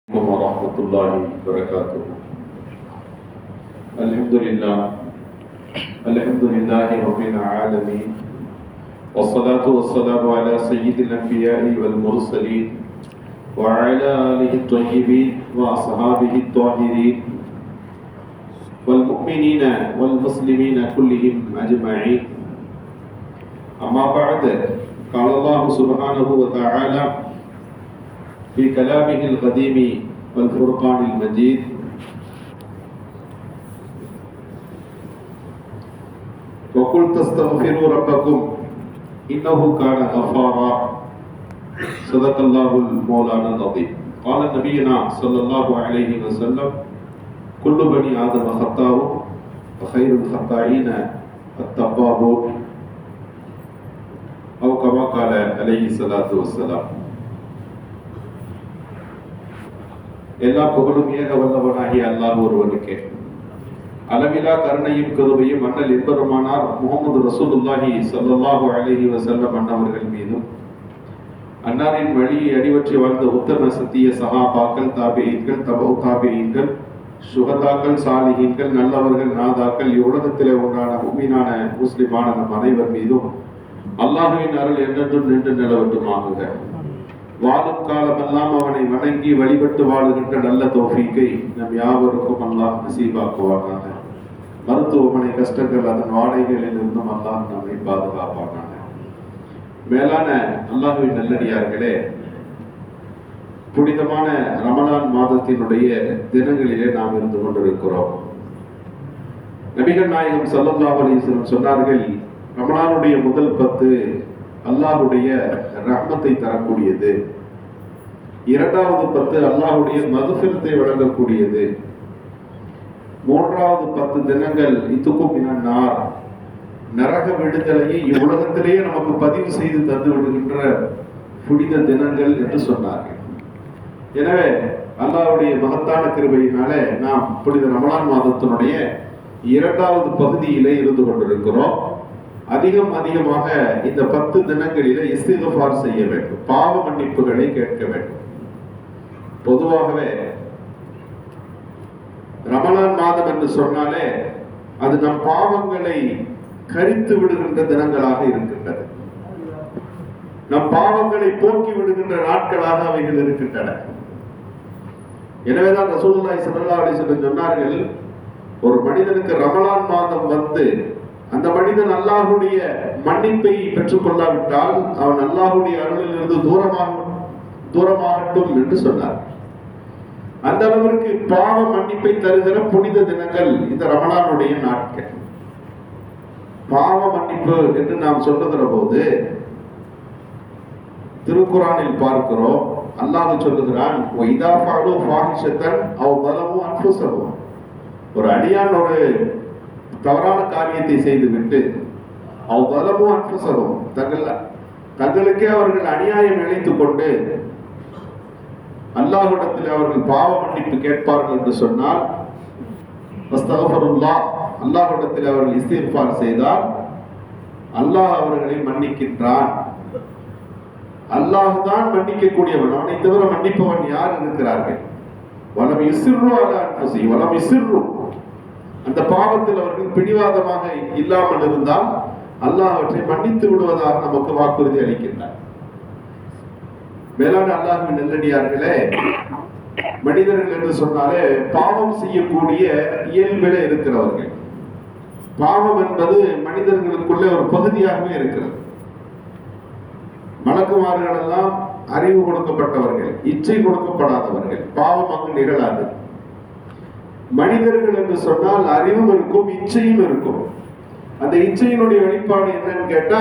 ورحمة الله وبركاته. الحمد لله رب العالمين، والصلاة والسلام على سيد الأنبياء والمرسلين وعلى آله الطيبين وأصحابه الطاهرين والمؤمنين والمسلمين كلهم أجمعين. أما بعد، قال الله سبحانه وتعالى في كلامه القديم والفرقان المجيد: وقل تستغفروا ربكم إنه كان غفارا. صدق الله المولانا العظيم. قال نبينا صلى الله عليه وسلم: كل بني آدم خطاء وخير الخطائين التوابون، أو كما قال عليه الصلاة والسلام. எல்லா புகழும் ஏக வல்லவனாகிய அல்லாஹ் ஒருவனுக்கே. அளவிலா கருணையும் கருணையும் அண்ணல் என்பருமானார் முஹம்மது ரசூலுல்லாஹி ஸல்லல்லாஹு அலைஹி வஸல்லம் அன்னவர்கள் மீதும், அன்னாரின் வழியை அடிவற்றி வாழ்ந்த உத்தம சத்திய சஹாபாக்கள், தாபிஈன்கள், தபூ தாபிஈன்கள், சுஹதாக்கள், சாலிஹீன்கள், நல்லவர்கள், நாதாக்கள், இவ்வுலகத்திலே உண்டான முஃமினான முஸ்லிமான நம் அனைவர் மீதும் அல்லாஹ்வின் அருள் என்றென்றும் நின்று நிலவட்டுமாகுக. வாழும் காலமெல்லாம் அவனை வணங்கி வழிபட்டு வாழுகின்ற நல்ல தௌஃபீக்கை நம் யாவருக்கும் அல்லாஹ் நசீபாக்குவானாக. மருத்துவமனை கஷ்டங்கள், அதன் வாடைகளில் இருந்தும் அல்லாஹ் நம்மை பாதுகாப்பானாக. மேலான அல்லாஹ்வின் நல்லடியார்களே, புனிதமான ரமலான் மாதத்தினுடைய தினங்களிலே நாம் இருந்து கொண்டிருக்கிறோம். நபிகள் நாயகம் ஸல்லல்லாஹு அலைஹி வஸல்லம் சொன்னார்கள், ரமலானுடைய முதல் 10 அல்லாஹ்வுடைய ரஹ்மத்தை தரக்கூடியது, இரண்டாவது 10 அல்லாஹ்வுடைய மக்ஃபிரத்தை வழங்கக்கூடியது, மூன்றாவது 10 தினங்கள் இத்துக்கும் மினன்னார், நரக விடுதலையை இவ்வுலகத்திலேயே நமக்கு பதிவு செய்து தந்து விடுகின்ற புனித தினங்கள் என்று சொன்னார்கள். எனவே அல்லாஹ்வுடைய மகத்தான கிருபையினாலே நாம் புனித ரமலான் மாதத்தினுடைய இரண்டாவது பகுதியிலே இருந்து கொண்டிருக்கிறோம். அதிகமாக இந்த 10 தினங்களிலே இஸ்திக்ஃபார் செய்ய வேண்டும், பாவ மன்னிப்புகளை கேட்க வேண்டும். பொதுவாகவே ரமலான் மாதம் என்று சொன்னாலே அது நம் பாவங்களை கரித்து விடுகின்ற தினங்களாக இருக்கின்றது, நம் பாவங்களை போக்கி விடுகின்ற நாட்களாக அவைகள் இருக்கின்றன. எனவேதான் ரசூலுல்லாஹி ஸல்லல்லாஹு அலைஹி வஸல்லம் சொன்னார்கள், ஒரு மனிதனுக்கு ரமலான் மாதம் வந்து அந்த மனிதன் அல்லாஹ்வுடைய மன்னிப்பை பெற்றுக் கொள்ளாவிட்டால் அவன் அல்லாஹ்வுடைய அருளிலிருந்து தூரமாகட்டும் என்று சொன்னார். அந்த அளவிற்கு பாவ மன்னிப்பை தருகிற புனித தினங்கள் இந்த ரமலானுடைய நாட்கள். பாவ மன்னிப்பு என்று நாம் சொல்லுகிற போது திருக்குர்ஆனில் பார்க்கிறோம், அல்லாஹ் சொல்லுகிறான், வைதா ஃபஅலு ஃபாஹிஷத்தன் அவ் ஸலமு அன்ஃபுஸஹும். ஒரு அடியான் ஒரு தவறான காரியத்தை செய்துவிட்டு அவ்வளவும் அன்புசரும் தங்களுக்கே அவர்கள் அநியாயம் இழைத்துக் கொண்டு அல்லாஹ்விடத்தில் அவர்கள் பாவ மன்னிப்பு கேட்பார்கள் என்று சொன்னால், அல்லாஹ்விடத்தில் அவர்கள் இஸ்திக்ஃபார் செய்தால் அல்லாஹ் அவர்களை மன்னிக்கின்றான். அல்லாஹ் தான் மன்னிக்கக்கூடியவன், அவனை தவிர மன்னிப்பவன் யார் இருக்கிறார்கள்? வலம் யுஸ்ரு அலா அன்ஃபுஸி வலம் யுஸ்ரு, அந்த பாவத்தில் அவர்கள் பிடிவாதமாக இல்லாமல் இருந்தால் அல்லாஹ் அவற்றை மன்னித்து விடுவதாக நமக்கு வாக்குறுதி அளிக்கின்றார். மேலான அல்லாஹ்வின் நல்லடியார்களே, மனிதர்கள் என்று சொன்னாலே பாவம் செய்யக்கூடிய இயல்பிலே இருக்கிறவர்கள். பாவம் என்பது மனிதர்களுக்குள்ளே ஒரு பகுதியாகவே இருக்கிறது. மலக்குமார்கள் எல்லாம் அறிவு கொடுக்கப்பட்டவர்கள், இச்சை கொடுக்கப்படாதவர்கள், பாவம் அங்கு நிகழாது. மனிதர்கள் என்று சொன்னால் அறிவும் இருக்கும், இச்சையும் இருக்கும். அந்த இச்சையினுடைய வெளிப்பாடு என்னன்னு கேட்டா,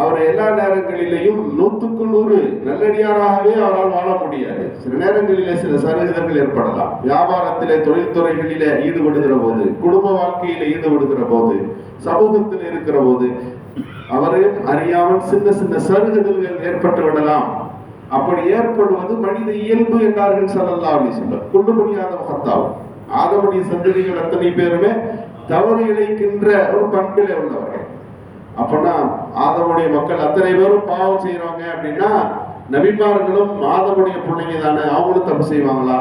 அவர் எல்லா நேரங்களிலேயும் 100க்கு 100 நல்லடியாராகவே அவரால் வாழ முடியாது. சில நேரங்களிலே சில சருகுதல்கள் ஏற்படலாம். வியாபாரத்திலே, தொழில்துறைகளிலே ஈடுபடுகிற போது, குடும்ப வாழ்க்கையில ஈடுபடுகிற போது, சமூகத்தில் இருக்கிற போது அவரையும் அறியாமல் சின்ன சருகுதல்கள் ஏற்பட்டு விடலாம். அப்படி ஏற்படுவது மனித இயல்பு என்றார்கள் ஸல்லல்லாஹு அலைஹி வஸல்லம். குல்லு பனி ஆதம் ஹத்தாவ், ஆதமுடைய சந்ததிகள் அத்தனை பேருமே தவறு இழைக்கின்ற ஒரு பண்பிலே உள்ளவர்கள். அப்பனா ஆதமுடைய மக்கள் அத்தனை பேரும் பாவம் செய்யறவங்க அப்படின்னா நபிமார்களும் ஆதமுடைய பிள்ளைங்க தானே, அவங்களும் தப்பு செய்வாங்களா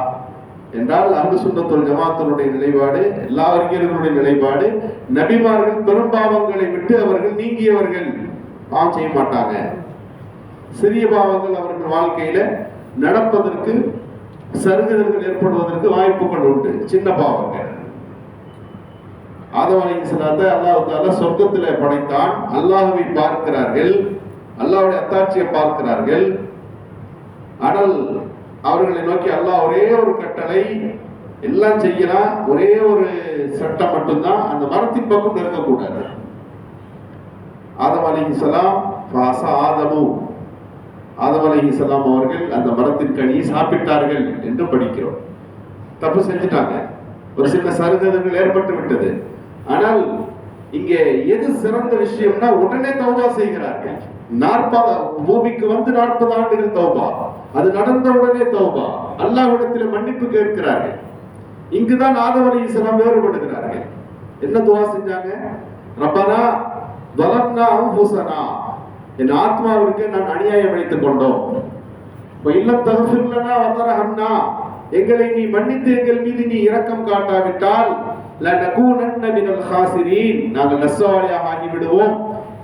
என்றால் அஹ்லு சுன்னத் வல் ஜமாஅத்தினுடைய நிலைப்பாடு, எல்லா அறிஞர்களுடைய நிலைப்பாடு, நபிமார்கள் பெரும்பாவங்களை விட்டு அவர்கள் நீங்கியவர்கள், பாவம் செய்ய மாட்டாங்க. சிறிய பாவங்கள் அவர்கள் வாழ்க்கையில நடப்பதற்கு, சருகுதல்கள் ஏற்படுவதற்கு வாய்ப்புகள் உண்டு. சின்ன பாவங்கள். ஆதம் அலைஹிஸ்ஸலாத்தை அல்லாஹ் தஆலா சொர்க்கத்திலே படைத்தான். அல்லாஹ்வை பார்க்கிறார்கள், அல்லாஹ்வுடைய அத்தாட்சியை பார்க்கிறார்கள். ஆனால் அவர்களை நோக்கி அல்லாஹ் ஒரே ஒரு கட்டளை, எல்லாம் செய்யலாம், ஒரே ஒரு சட்டம் மட்டும்தான், அந்த மரத்தின் பக்கம் நெருங்கக்கூடாது. ஆதம் அலைஹிஸ்ஸலாம் ஆதம் அலைஹிஸ்ஸலாம் அவர்கள் அந்த மரத்தின் கனியை சாப்பிட்டார்கள் என்று படிக்கிறோம். தப்பு செஞ்சுட்டாங்க, ஒரு சின்ன சருகதங்கள் ஏற்பட்டு விட்டது. ஆனால் இங்கே எது சிறந்த விஷயம்னா உடனே தௌபா செய்கிறார்கள். 40 பூமிக்கு வந்து 40 ஆண்டுகள் தௌபா, அது நடந்த உடனே தௌபா, அல்லாஹ்விடத்தில் மன்னிப்பு கேட்கிறார்கள். இங்குதான் ஆதம் அலைஹிஸ்ஸலாம் வேறுபடுகிறார்கள். என்ன துஆ செஞ்சாங்க? ரப்பனா ظلمنا انفسنا, என் ஆத்மாவிற்கு நான் அநியாயம் வைத்துக் கொண்டோம். இல்லம் தக்ஃபிர் லனா வதர்ஹம்னா, எங்களை நீ மன்னித்து எங்கள் மீது நீ இரக்கம் காட்டாவிட்டால் லனகூனன்ன மினல் காசிரீன், நாங்கள் நஷ்டவாளியாக ஆகிவிடுவோம்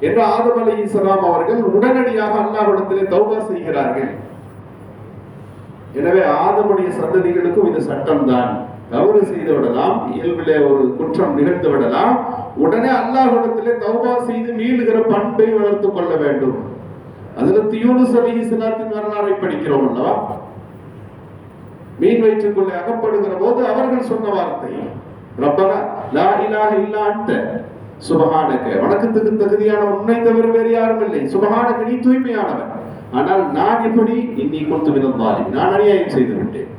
என்று ஆதம் அலைஹிஸ்ஸலாம் அவர்கள் உடனடியாக அல்லாஹ்விடத்திலே தௌபா செய்கிறார்கள். எனவே ஆதமுடைய சந்ததிகளுக்கும் இது சட்டம் தான். தவறு செய்து விடலாம், இயல்பிலே ஒரு குற்றம் நிகழ்ந்து விடலாம், உடனே அல்லாஹ்விடத்திலே தௌபா செய்து மீளுகிற பண்பை வளர்த்துக் கொள்ள வேண்டும். ஹஜ்ரத் யூனுஸ் அலைஹிஸ்ஸலாத்தின் வரலாறை படிக்கிறோம் அல்லவா? மீன் வயிற்றுக்குள்ளே அகப்படுகிற போது அவர்கள் சொன்ன வார்த்தை, ரப்பனா லா இலாஹ இல்லா அன்த சுப்ஹானக, வணக்கத்துக்கு தகுதியான உன்னை தவிர வேறு யாரும் இல்லை, சுப்ஹானக, நீ தூய்மையானவன், ஆனால் நான் எப்படி, இன்னி குன்து மினல் ஸாலிமீன், நான் அநியாயம் செய்து விட்டேன்.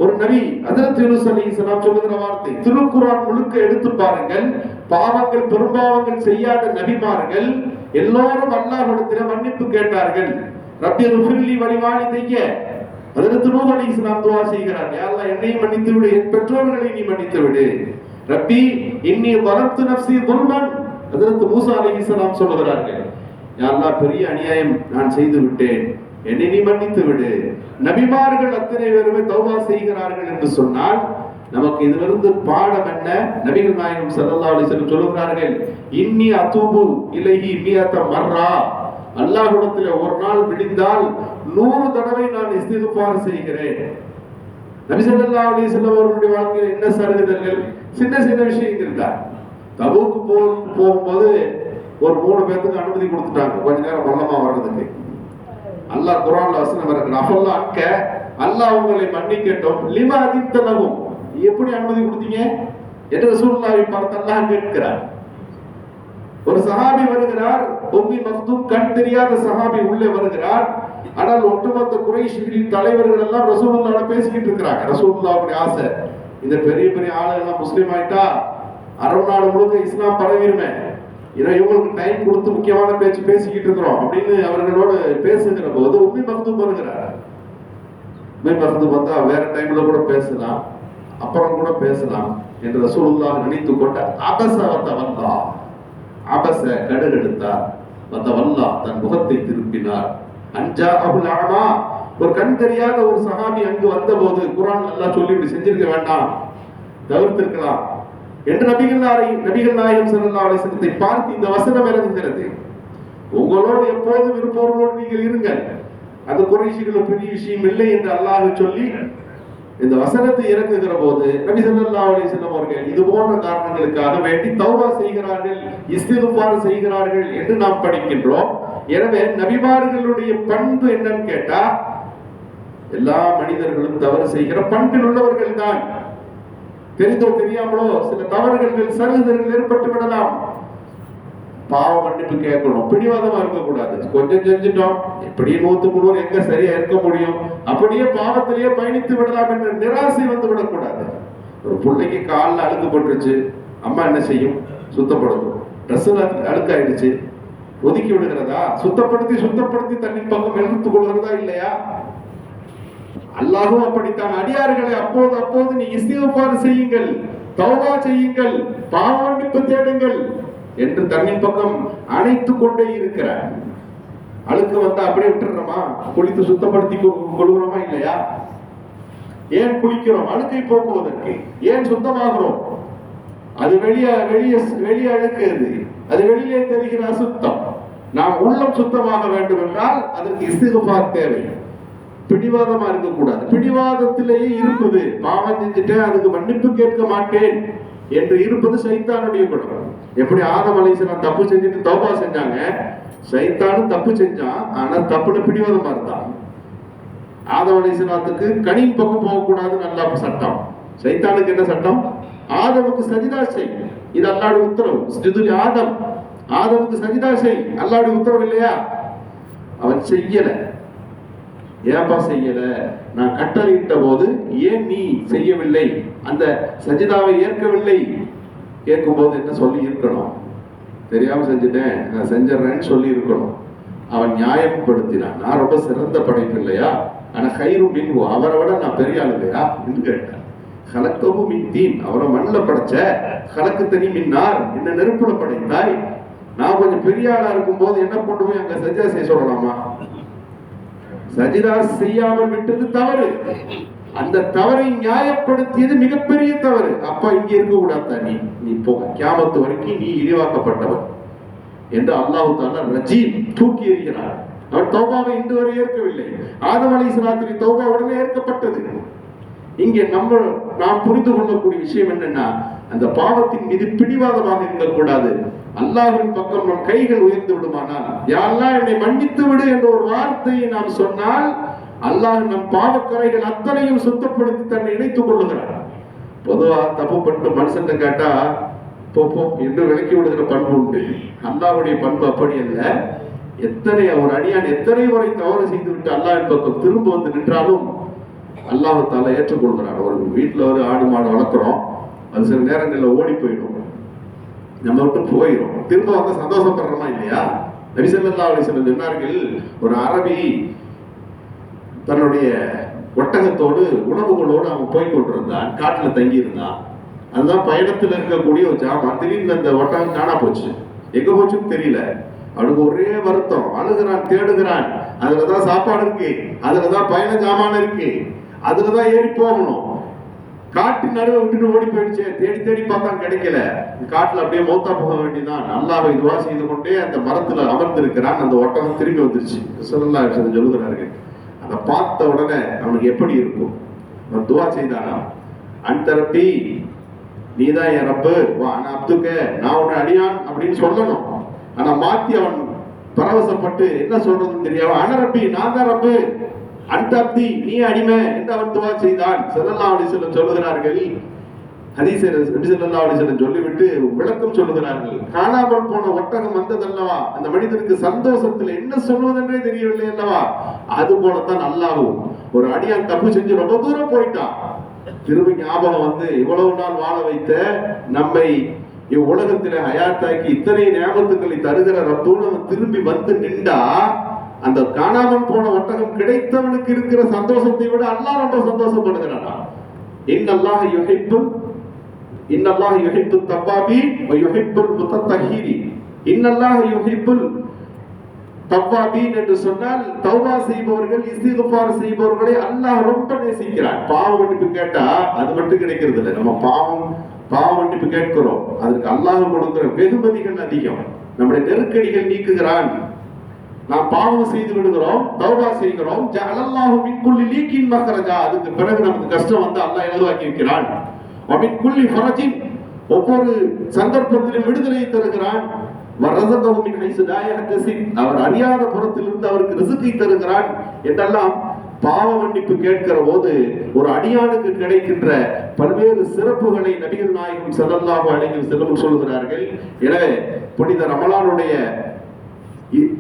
ஒரு நபி ஹஜ்ரத் யூனுஸ் அலைஹிஸ்ஸலாம் சொல்லுகிற வார்த்தை, திருக்குர்ஆன் முழுக்க எடுத்து பாருங்கள், பாவங்கள் பெரும்பாவங்கள் செய்யாத நபிமார்கள் எல்லோரும் அல்லாஹ்விடத்தில் மன்னிப்பு கேட்டார்கள். ரப்பி க்ஃபிர்லி வலிவாலிதைய, ஹஜ்ரத் நூஹ் அலைஹிஸ்ஸலாம் துஆ செய்கிறார், யா அல்லாஹ் என்னையும் மன்னித்து விடு, என் பெற்றோர்களை நீ மன்னித்து விடு. ரப்பி இன்னி ظلمت نفسي ظلما, ஹஜ்ரத் மூசா அலைஹிஸ்ஸலாம் சொல்கிறார்கள், யா அல்லாஹ் பெரிய அநியாயம் நான் செய்து விட்டேன், என்னை நீ மன்னித்து விடு. நபிமார்கள் அத்தனை பேருமே தௌபா செய்கிறார்கள் என்று சொன்னால் நமக்கு இதிலிருந்து பாடம் என்ன? நபிகள் நாயகம் ஸல்லல்லாஹு அலைஹி வஸல்லம் சொல்கிறார்கள், இன்னி அதூபு இலைஹி மியத மர்ரா, அல்லாஹ்விடத்தில் ஒரு நாள் விழுந்தால் 100 தடவை நான் இஸ்திக்ஃபார் செய்கிறேன். நபி ஸல்லல்லாஹு அலைஹி வஸல்லம் அவர்களுடைய வாழ்க்கையில் என்ன சருகுதல்கள், சின்ன சின்ன விஷயங்கள் தான். தபூக்கு போகும்போது ஒரு 3 பேருக்கு அனுமதி கொடுத்துட்டாங்க கொஞ்ச நேரம் மல்லமா வர்றதுக்கு. அல்லாஹ் குர்ஆன்ல வசனம் இருக்கு, அஃபல்லா அன்க, அல்லாஹ் உங்களை மன்னிக்கட்டும், லிமா அதித்தலகும், எப்படி அனுமதி கொடுத்தீங்க என்று ரசூலுல்லாஹி பார்த்து அல்லாஹ் கேட்கிறார். ஒரு சஹாபி வருகிறார், உம்மி மக்தூம், கண் தெரியாத சஹாபி உள்ளே வருகிறார். ஆனால் ஒட்டுமொத்த குறைஷிகளின் தலைவர்கள் எல்லாம் ரசூலுல்லாஹ்வோட பேசிக்கிட்டு இருக்கிறாங்க. ரசூலுல்லாஹ்வுடைய ஆசை, இந்த பெரிய பெரிய ஆளுங்க எல்லாம் முஸ்லீம் ஆயிட்டா அரபு நாடு முழுக்க இஸ்லாம் பரவிடுமே, ஏன்னா இவங்களுக்கு டைம் கொடுத்து முக்கியமான பேச்சு பேசிக்கிட்டு இருக்கிறோம் அப்படின்னு அவர்களோடு பேசுகிற போது உம்மி மக்தூம் வருகிறார். உம்மி மக்தூம் வந்தா வேற டைம்ல கூட பேசலாம், அப்புறம் கூட பேசலாம் என்று ரசூலுல்லாஹ் நினைத்து கொண்டு அபஸ வதவல்லா, அபஸ கடுகெடுத்தார், வதவல்லா தன் முகத்தை திருப்பினார், அன்ஜா அபுல் அமா, ஒரு கண் தெரியாத ஒரு சஹாபி அங்கு வந்த போது குர்ஆன் அல்லாஹ் சொல்லி இப்படி செஞ்சிருக்க வேண்டாம், தவிர்த்திருக்கலாம் என்று நபிகள் நாயகம் ஸல்லல்லாஹு அலைஹி வஸல்லத்தை பார்த்து இந்த வசனம் இறங்குகிறது. உங்களோடு எப்போதும் இருப்பவர்களோடு நீங்கள் இருங்கள், அது குறைஷிகளுக்கு பெரிய விஷயம் இல்லை என்று அல்லாஹ் சொல்லி இந்த வசனத்தை இறக்குகிற போது நபி ஸல்லல்லாஹு அலைஹி வஸல்லம் அவர்கள் இது போன்ற காரணங்களுக்காக வேண்டி தௌபா செய்கிறார்கள், இஸ்திக்ஃபார் செய்கிறார்கள் என்று நாம் படிக்கின்றோம். எனவே நபிமார்களுடைய பண்பு என்னன்னு கேட்டா, எல்லா மனிதர்களும் தவறு செய்கிற பண்பில் உள்ளவர்கள் தான். தெரிந்தோ தெரியாமலோ சில தவறுகள் சருகுதல்கள் ஏற்பட்டு விடலாம். பாவ மன்னிப்பு கேட்கணும், பிடிவாதமா இருக்கக்கூடாது. கொஞ்சம் செஞ்சுட்டோம், எப்படியே 100 எங்க சரியா இருக்க முடியும், அப்படியே பாவத்திலேயே பயணித்து விடலாம் என்ற நிராசை வந்து விடக்கூடாது. ஒரு பிள்ளைக்கு காலில் அழுக்கு போட்டுருச்சு, அம்மா என்ன செய்யும்? சுத்தப்படுத்தும். ட்ரெஸ் அழுக்காயிடுச்சு, ஒதுக்கி விடுகிறதா? சுத்தப்படுத்தி தண்ணி பக்கம் எடுத்துக் கொள்கிறதா இல்லையா? அல்லாஹ்வும் அப்படித்தான். அடியார்களை அப்போது நீ இஸ்திக்ஃபார் செய்யுங்கள், தௌபா செய்யுங்கள், பாவ மன்னிப்பு தேடுங்கள் என்று தன்னின் பக்கம் அணைத்துக் கொண்டே இருக்கிறார். அழுக்கு வந்தா அப்படியே விட்டுறோமா? குளித்து சுத்தப்படுத்தி கொள்கிறோமா இல்லையா? ஏன் குளிக்கிறோம்? அழுக்கை போக்குவதற்கு. ஏன் சுத்தமாகிறோம்? அது வெளியே அழுக்கு, அது வெளியே தெரிகிற அசுத்தம். நாம் உள்ளம் சுத்தமாக வேண்டும் என்றால் அதற்கு இஸ்திக்ஃபார் தேவை. பிடிவாதமா இருக்கக்கூடாது. பிடிவாதத்திலேயே இருப்பது, பாவம் செஞ்சுட்டேன் அதுக்கு மன்னிப்பு கேட்க மாட்டேன் என்று இருப்பது சைத்தானுடைய குணம். எப்படி ஆதம் அலைஹிஸ்ஸலாம் தப்பு செஞ்சுட்டு தௌபா செஞ்சாங்க, சைத்தானும் தப்பு செஞ்சான், ஆனா தப்புல பிடிவாதமா இருந்தான். ஆதம் அலைஹிஸ்ஸலாத்துக்கு கனியின் பக்கம் போகக்கூடாதுன்னு அல்லாஹ் சட்டம். சைத்தானுக்கு என்ன சட்டம்? ஆதமுக்கு சஜிதா செய், இது அல்லாஹ்வுடைய உத்தரவு. சுஜூதுல் ஆதம், ஆதமுக்கு சஜிதா செய், அல்லாஹ்வுடைய உத்தரவு இல்லையா? அவன் செய்யல. ஏன்பா செய்யல? நான் கட்டளையிட்ட போது ஏன் நீ செய்யவில்லை, அந்த சஜிதாவை ஏற்கவில்லை? கேட்கும் போது என்ன சொல்லி இருக்கணும்? தெரியாம செஞ்சுட்டேன், நான் செஞ்சிடறேன்னு சொல்லி இருக்கணும். அவன் நியாயப்படுத்தினான். நான் ரொம்ப சிறந்த படைப்பு இல்லையா? ஆனா கயிறு மின், அவரை விட நான் பெரிய ஆள் இல்லையா என்று கேட்டான். கலக்கவும் மின் தீன், அவரை மண்ணில் படைச்ச. கலக்கு தனி மின்னார், என்ன நெருப்புல படைத்தாய். நான் கொஞ்சம் பெரிய ஆளா இருக்கும் போது என்ன கொண்டு போய் அங்க சஜிதா செய்ய சொல்லலாமா? சஜிதா செய்யாமல் விட்டது தவறு. அந்த தவறை நியாயப்படுத்தியது மிகப்பெரிய தவறு. அப்ப இங்க இருக்க கூடாது, நீ போக, கியாமத்து வரைக்கும் நீ இழிவாக்கப்பட்டவன் என்று அல்லாஹ் தஆலா ரஜீம் தூக்கி எறிகிறார். அவர் தௌபாவை இன்று வரை ஏற்கவில்லை. ஆதம் அலைஹிஸ்ஸலாத்தின் தௌபா உடனே ஏற்கப்பட்டது. இங்கே நாம் புரிந்து கொள்ளக்கூடிய விஷயம் என்னன்னா, அந்த பாவத்தின் மீது பிடிவாதமாக இருக்கக்கூடாது. அல்லாஹ்வின் பக்கம் நம் கைகள் உயர்ந்து விடுமானால், யா அல்லாஹ் என்னை மன்னித்து விடு என்ற ஒரு வார்த்தையை நாம் சொன்னால், அல்லாஹ் நம் பாவக்கரைகள் அத்தனையும் சுத்தப்படுத்தி தன்னை இணைத்துக் கொள்ளுகிறார். பொதுவா தப்பு பண்ணிட்டு மனுஷன் கேட்டா போ என்று விலக்கி விடுகிற பண்பு உண்டு. அல்லாஹ்வுடைய பண்பு அப்படி அல்ல. எத்தனை ஒரு அடியான் எத்தனை வரை தவறு செய்து விட்டு அல்லாஹ்வின் பக்கம் திரும்ப வந்து நின்றாலும் அல்லாஹ் தஆலா ஏற்றுக்கொள்கிறார். ஒரு வீட்டுல ஒரு ஆடு மாடு வளர்க்குறோம், அது சில நேரங்களில் ஓடி போயிடும், நம்ம விட்டு போயிடும், திரும்ப வந்து சந்தோஷப்படுறோமா இல்லையா? நபி ஸல்லல்லாஹு அலைஹி வஸல்லம் சொன்னார்கள், ஒரு அரபி தன்னுடைய ஒட்டகத்தோடு உணவுகளோடு அவன் போய் கொண்டிருந்தான், காட்டுல தங்கி இருந்தான். அதுதான் பயணத்தில் இருக்கக்கூடிய ஒரு ஜாமான். திடீர்னு அந்த ஒட்டகம் காணா போச்சு, எங்க போச்சுன்னு தெரியல. அவனுக்கு ஒரே வருத்தம், அழுகிறான், தேடுகிறான். அதுலதான் சாப்பாடு இருக்கு, அதுலதான் பயண ஜாமான் இருக்கு, அதுலதான் ஏறி போகணும். காட்டின் நடுவை விட்டுட்டு ஓடி போயிடுச்சு. தேடி தேடி பார்த்தா கிடைக்கல. காட்டுல அப்படியே மௌத்தா போக வேண்டியதான். அல்லாஹ்வை துஆ செய்து கொண்டே அந்த மரத்துல அமர்ந்திருக்கிறான். அந்த ஒட்டகம் திரும்பி வந்துருச்சு. ஸல்லல்லாஹு அலைஹி வஸல்லம் சொல்லுகிறார்கள், அதை பார்த்த உடனே அவனுக்கு எப்படி இருக்கும்? அவன் துஆ செய்தானா, அன்த ரப்பி, நீதான் என் ரப்பு, நான் அப்துக்க, நான் உன்னை அடியான் அப்படின்னு சொல்லணும். ஆனா மாத்தி அவன் பரவசப்பட்டு என்ன சொல்றதுன்னு தெரியாம, அனரப்பி, நான் தான் ரப்பு, அன்த அப்தி, நீ அடிமை என்று அவன் துஆ செய்தான். ஸல்லல்லாஹு அலைஹி வஸல்லம் சொல்லுகிறார்கள். ஹதீஸ் ஸல்லல்லாஹு அலைஹி வஸல்லம் சொல்லிவிட்டு விளக்கம் சொல்லுகிறார்கள். காணாமல் போன ஒட்டகம் வந்ததல்லவா, அந்த மனிதனுக்கு சந்தோஷத்துல என்ன சொல்வதென்றே தெரியவில்லை அல்லவா, அது போலத்தான் அல்லாஹ்வும் ஒரு அடியான் தப்பு செஞ்சு ரொம்ப தூரம் போயிட்டான், திரும்பி ஞாபகம் வந்து இவ்வளவு நாள் வாழ வைத்த நம்மை இவ்வுலகத்திலே ஹயாத்தாக்கி இத்தனை நியாமத்துக்களை தருகிற ரப்புன்னு அவன் திரும்பி வந்து நின்றா, அந்த காணாமல் போன ஒட்டகம் கிடைத்தவனுக்கு இருக்கிற சந்தோஷத்தை விட அல்லாஹ் ரொம்ப சந்தோஷப்படுகிறானா. இன்னல்லாஹ யுஹிப்புத் தவ்வாபீன் வ யுஹிப்புல் முத்தத்தஹிரீன். இன்னல்லாஹ யுஹிப்புல் தவ்வாபீன் என்று சொன்னால் தௌபா செய்பவர்கள், இஸ்திக்ஃபார் செய்பவர்களை அல்லாஹ் ரொம்ப நேசிக்கிறான். பாவ மன்னிப்பு கேட்டா அது மட்டும் கிடைக்கிறது இல்லை. நம்ம பாவ மன்னிப்பு கேட்கிறோம், அதற்கு அல்லாஹ் கொடுக்கிற வெகுமதிகள் அதிகம். நம்முடைய நெருக்கடிகள் நீக்குகிறான். நாம் பாவம் செய்து விடுகிறோம், தௌபா செய்கிறோம், ஜஅலல்லாஹு மின் குல்லி லீக்கின் மக்ரஜா, அதுக்கு பிறகு நமக்கு கஷ்டம் வந்து அல்லாஹ் இலகுவாக்கி இருக்கிறான். வமின் குல்லி ஃபரஜின், ஒவ்வொரு சந்தர்ப்பத்திலும் விடுதலையை தருகிறான். வரஸகஹு மின் ஹைஸு லா யஹ்தஸிப், அவர் அறியாத புறத்திலிருந்து அவருக்கு ரிஸ்கை தருகிறான் என்றெல்லாம் பாவ மன்னிப்பு கேட்கிற போது ஒரு அடியானுக்கு கிடைக்கின்ற பல்வேறு சிறப்புகளை நபிகள் நாயகம் ஸல்லல்லாஹு அலைஹி வஸல்லம் சொல்கிறார்கள். எனவே புனித ரமலானுடைய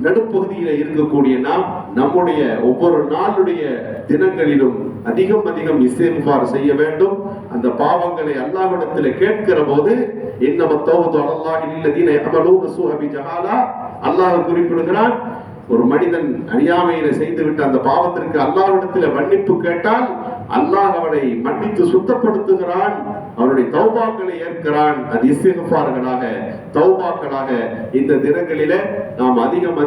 நடுப்பகுதியில இருக்கக்கூடிய நாம் நம்முடைய ஒவ்வொரு நாளுடைய தினங்களிலும் அதிகம் இஸ்திக்ஃபார் செய்ய வேண்டும். அந்த பாவங்களை அல்லாஹ்விடத்தில் கேட்கிற போது இன்னமத் தௌபத்து அலல்லாஹி லில்லதீன யஅமலூன ஸூஅ பிஜஹாலா, அல்லாஹ் குறிப்பிடுகிறான், ஒரு மனிதன் அறியாமையில செய்துவிட்ட அந்த பாவத்திற்கு அல்லாஹ்விடத்தில் மன்னிப்பு கேட்டால் அல்லாஹ் அவனை மன்னித்து சுத்தப்படுத்துகிறான், அவனுடைய தௌபாக்களை ஏற்கிறான். அது இஸ்திக்ஃபார்களாக, தௌபாக்களாக இந்த தினங்களிலே நாம் அதிகம்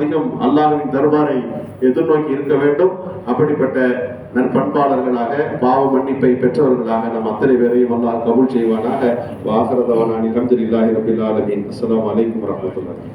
அல்லாஹ்வின் தர்பாரை எதிர்நோக்கி இருக்க வேண்டும். அப்படிப்பட்ட நற்பண்பாளர்களாக, பாவ மன்னிப்பை பெற்றவர்களாக நம் அத்தனை பேரையும் அல்லாஹ் கபூல் செய்வானாக. வாஹிர தஅவானா அல்ஹம்துலில்லாஹி ரப்பில் ஆலமீன். அஸ்ஸலாமு அலைக்கும் வரஹ்மத்துல்லாஹி.